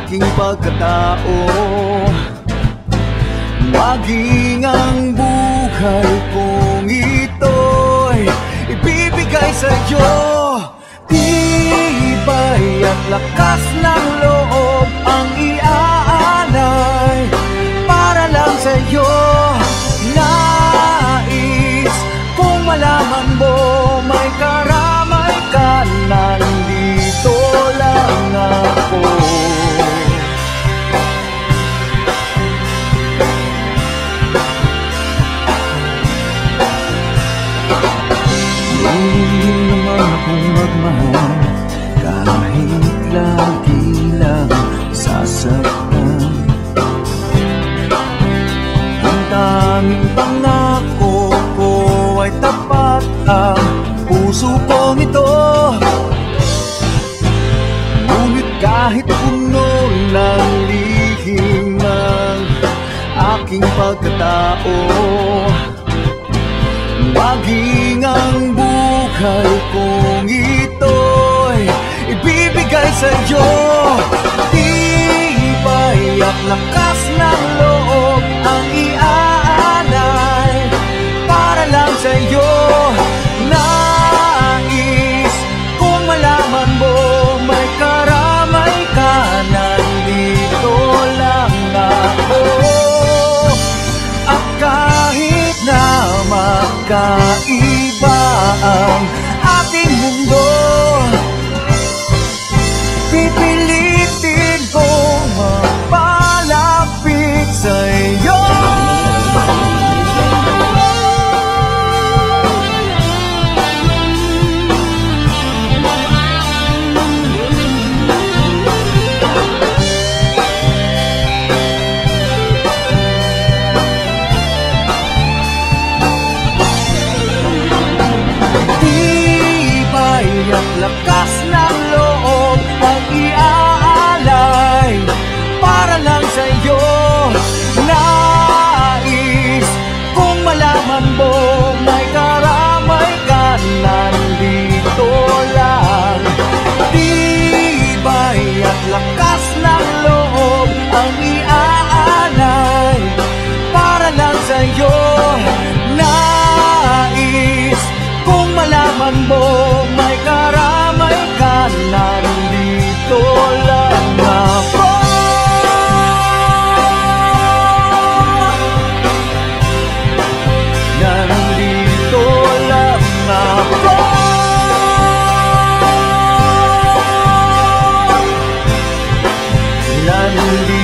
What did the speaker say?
aking pagkatao. Maging ang buhay kong ito'y ibibigay sa'yo. Tibay at lakas ng loob ang iaalay para lang sa'yo. Nais kung malaman mo may karamay ka, nandito lang ako. Hindi naman akong magmahal kahit lagi lang sasaktan. Ang tanging pangako ko ay tapat, ang puso kong ito. Ngunit kahit puno ng lihim ang aking pagkatao, maging ang buhay kong ito'y ibibigay sa'yo. Tibay at lakas ng loob ang iaalay para lang sa'yo. Nais kung malaman mo may karamay ka, nandito lang ako. At kahit na magkaiba ang ating mundo, pipilitin kong mapalapit sa'yo. At lakas ng loob ang iaalay para lang sa'yo. Nais kung malaman mo may karamay ka, nandito lang. Tibay at lakas ng loob ang iaalay para lang sa'yo. Nais kung malaman mo may karamay ka, nandito lang ako. Nandito lang ako. Nandito